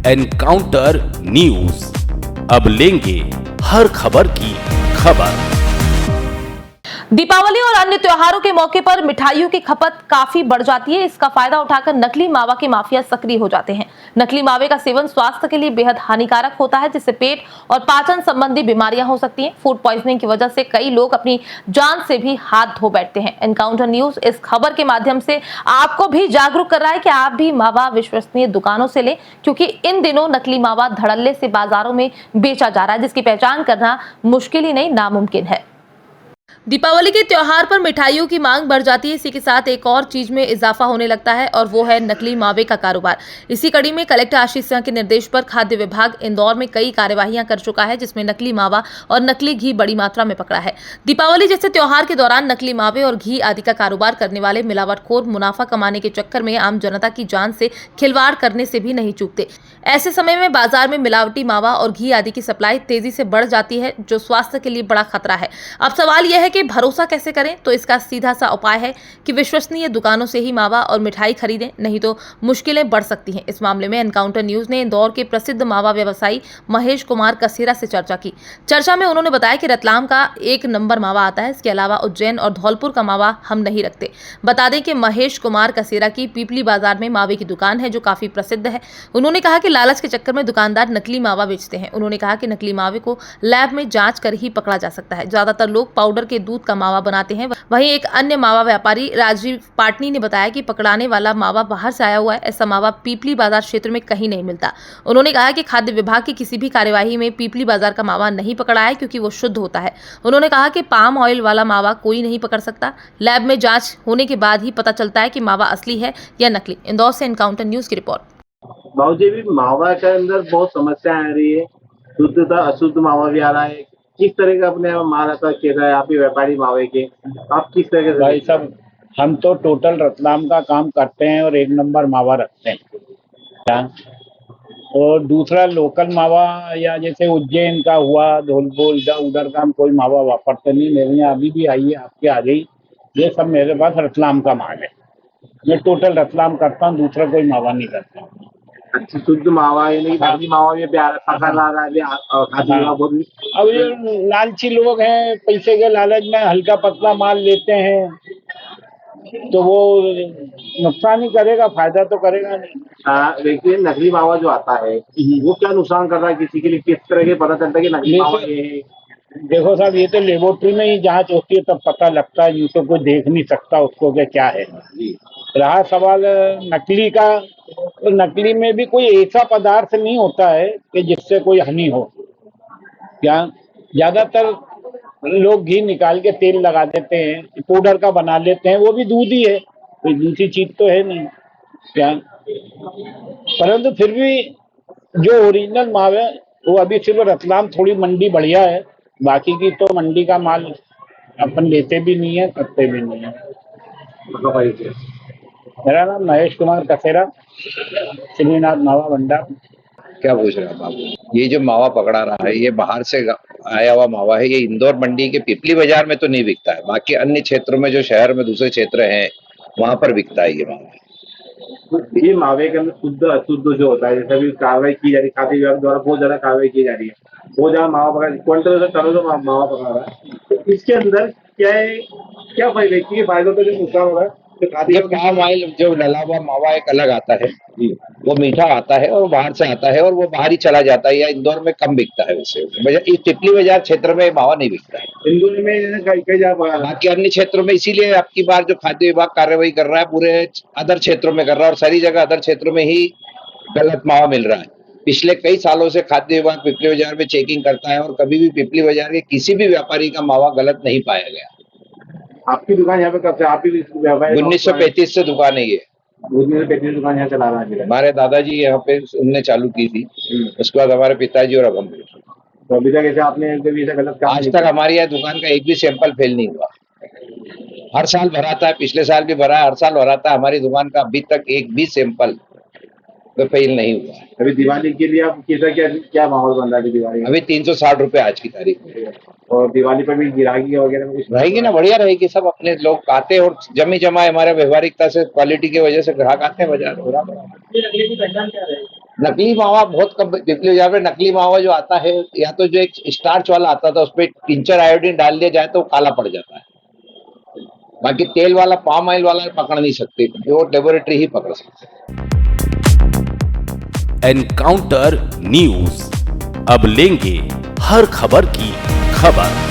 Encounter news, अब लेंगे हर खबर की खबर। दीपावली और अन्य त्योहारों के मौके पर मिठाइयों की खपत काफी बढ़ जाती है। इसका फायदा उठाकर नकली मावा के माफिया सक्रिय हो जाते हैं। नकली मावे का सेवन स्वास्थ्य के लिए बेहद हानिकारक होता है, जिससे पेट और पाचन संबंधी बीमारियां हो सकती हैं। फूड पॉइजनिंग की वजह से कई लोग अपनी जान से भी हाथ धो बैठते हैं। एनकाउंटर न्यूज इस खबर के माध्यम से आपको भी जागरूक कर रहा है कि आप भी मावा विश्वसनीय दुकानों से लें, क्योंकि इन दिनों नकली मावा धड़ल्ले से बाजारों में बेचा जा रहा है, जिसकी पहचान करना मुश्किल ही नहीं, नामुमकिन है। दीपावली के त्योहार पर मिठाइयों की मांग बढ़ जाती है। इसी के साथ एक और चीज में इजाफा होने लगता है और वो है नकली मावे का कारोबार। इसी कड़ी में कलेक्टर आशीष सिंह के निर्देश पर खाद्य विभाग इंदौर में कई कार्यवाहियां कर चुका है, जिसमें नकली मावा और नकली घी बड़ी मात्रा में पकड़ा है। दीपावली जैसे त्योहार के दौरान नकली मावे और घी आदि का कारोबार करने वाले मिलावटखोर मुनाफा कमाने के चक्कर में आम जनता की जान से खिलवाड़ करने से भी नहीं चूकते। ऐसे समय में बाजार में मिलावटी मावा और घी आदि की सप्लाई तेजी से बढ़ जाती है, जो स्वास्थ्य के लिए बड़ा खतरा है। अब सवाल यह है कि भरोसा कैसे करें? तो इसका सीधा सा उपाय है कि विश्वसनीय दुकानों से ही मावा और मिठाई खरीदें, नहीं तो मुश्किलें बढ़ सकती हैं। इस मामले में एनकाउंटर न्यूज ने इंदौर के प्रसिद्ध मावा व्यवसायी महेश कुमार कसेरा से चर्चा की। चर्चा में उन्होंने बताया कि रतलाम का 1 नंबर मावा आता है। इसके अलावा उज्जैन और धौलपुर का मावा हम नहीं रखते। बता दें कि महेश कुमार कसेरा की पीपली बाजार में मावे की दुकान है, जो काफी प्रसिद्ध है। उन्होंने कहा कि लालच के चक्कर में दुकानदार नकली मावा बेचते हैं। उन्होंने कहा कि नकली मावे को लैब में जांच कर ही पकड़ा जा सकता है। ज्यादातर लोग पाउडर के दूध का मावा बनाते हैं। वहीं एक अन्य मावा व्यापारी राजीव पाटनी ने बताया कि पकड़ाने वाला मावा बाहर से आया हुआ है। ऐसा मावा पीपली बाजार क्षेत्र में कहीं नहीं मिलता। उन्होंने कहा कि खाद्य विभाग की किसी भी कार्यवाही में पीपली बाजार का मावा नहीं पकड़ा है, क्योंकि वो शुद्ध होता है। उन्होंने कहा कि पाम ऑयल वाला मावा कोई नहीं पकड़ सकता। लैब में जांच होने के बाद ही पता चलता है कि मावा असली है या नकली। इंदौर से एनकाउंटर न्यूज की रिपोर्ट। बाबूजी, भी मावा के अंदर बहुत समस्या आ रही है। शुद्ध था, अशुद्ध मावा भी आ रहा है। किस तरह का अपने महाराष्ट्र क्षेत्र है, आप ही व्यापारी मावे के, आप किस तरह से? भाई साहब, हम तो टोटल रतलाम का काम करते हैं और 1 नंबर मावा रखते हैं। और दूसरा लोकल मावा या जैसे उज्जैन का हुआ, धौलपुर, उधर का हम कोई मावा वापरते नहीं। मेरे यहाँ अभी भी आई है, आपके आ गई। ये सब मेरे पास रतलाम का माल है। मैं टोटल रतलाम करता हूँ, दूसरा कोई मावा नहीं करता हूँ। अच्छा, शुद्ध मावा है, नहीं नकली मावा भी प्यारा पका ला रहा है। अब ये लालची लोग हैं, पैसे के लालच में हल्का पतला माल लेते हैं, तो वो नुकसान ही करेगा, फायदा तो करेगा नहीं। देखिए, नकली मावा जो आता है वो क्या नुकसान कर रहा है किसी के लिए? किस तरह के पता चलता है कि नकली मावा ये है? देखो साहब, ये तो लेबोरेटरी में ही जांच होती है, तब पता लगता है। यूं तो कोई देख नहीं सकता उसको कि क्या है। रहा सवाल नकली का, तो नकली में भी कोई ऐसा पदार्थ नहीं होता है कि जिससे कोई हानि हो। क्या ज्यादातर लोग घी निकाल के तेल लगा देते हैं, पाउडर का बना लेते हैं, वो भी दूध ही है, कोई दूसरी चीज तो है नहीं। क्या परंतु फिर भी जो ओरिजिनल माल है वो अभी सिर्फ रतलाम थोड़ी मंडी बढ़िया है, बाकी की तो मंडी का माल अपन लेते भी नहीं है, करते भी नहीं है। मेरा नाम महेश कुमार कसेरा, श्रीनाथ मावा भंडार। क्या पूछ रहे हैं आप? ये जो मावा पकड़ा रहा है, ये बाहर से आया हुआ मावा है। ये इंदौर मंडी के पिपली बाजार में तो नहीं बिकता है, बाकी अन्य क्षेत्रों में, जो शहर में दूसरे क्षेत्र हैं, वहां पर बिकता है ये मावा। ये मावे के अंदर शुद्ध अशुद्ध जो होता है, जैसे अभी कार्रवाई की जा रही है, खाद्य विभाग द्वारा बहुत ज्यादा कार्रवाई की जा रही है, बहुत ज्यादा मावा पकड़ा, क्विंटल से टनों से मावा पकड़ा रहा है। तो इसके अंदर क्या है, क्या फायदा तो जो नुकसान हो रहा है? ये पाम ऑयल जो डला हुआ मावा एक अलग आता है, वो मीठा आता है और बाहर से आता है, और वो बाहर ही चला जाता है, या इंदौर में कम बिकता है। वैसे इस पिपली बाजार क्षेत्र में मावा नहीं बिकता है। इंदौर में कई जगह, बाकी अन्य क्षेत्रों में, इसीलिए आपकी बार जो खाद्य विभाग कार्रवाई कर रहा है, पूरे अदर क्षेत्रों में कर रहा है, और सारी जगह अदर क्षेत्रों में ही गलत मावा मिल रहा है। पिछले कई सालों से खाद्य विभाग पिपली बाजार में चेकिंग करता है, और कभी भी पिपली बाजार के किसी भी व्यापारी का मावा गलत नहीं पाया गया। आपकी दुकान यहाँ पे कब से? आप ही 1935 से दुकान है ये। 1935 दुकान यहाँ चला रहा है। हमारे दादाजी यहाँ पे उनने चालू की थी, उसके बाद हमारे पिताजी और अब हम। तो अभी तक ऐसे आपने गलत काम? आज तक हमारी यहाँ दुकान का एक भी सैंपल फेल नहीं हुआ। हर साल भराता है, पिछले साल भी भरा है, हर साल भराता है। हमारी दुकान का अभी तक एक भी सैंपल तो फेल नहीं हुआ है। अभी दिवाली के लिए आप क्या माहौल बन रहा है दिवाली? अभी 360 रुपए आज की तारीख में। और दिवाली पर भी गिरागी वगैरह में कुछ रहेगी ना? बढ़िया रहेगी। सब अपने लोग आते हैं और जमी जमा है, हमारे व्यवहारिकता से, क्वालिटी की वजह से ग्राहक आते हैं बाजार। नकली मावा बहुत कम पिपली बाजार में नकली मावा जो आता है, या तो जो एक स्टार्च वाला आता था उसपे टिंचर आयोडीन डाल दिया जाए तो काला पड़ जाता है। बाकी तेल वाला, पाम ऑयल वाला पकड़ नहीं सकते, वो लेबोरेटरी ही पकड़ सकते। एनकाउंटर न्यूज, अब लेंगे हर खबर की खबर।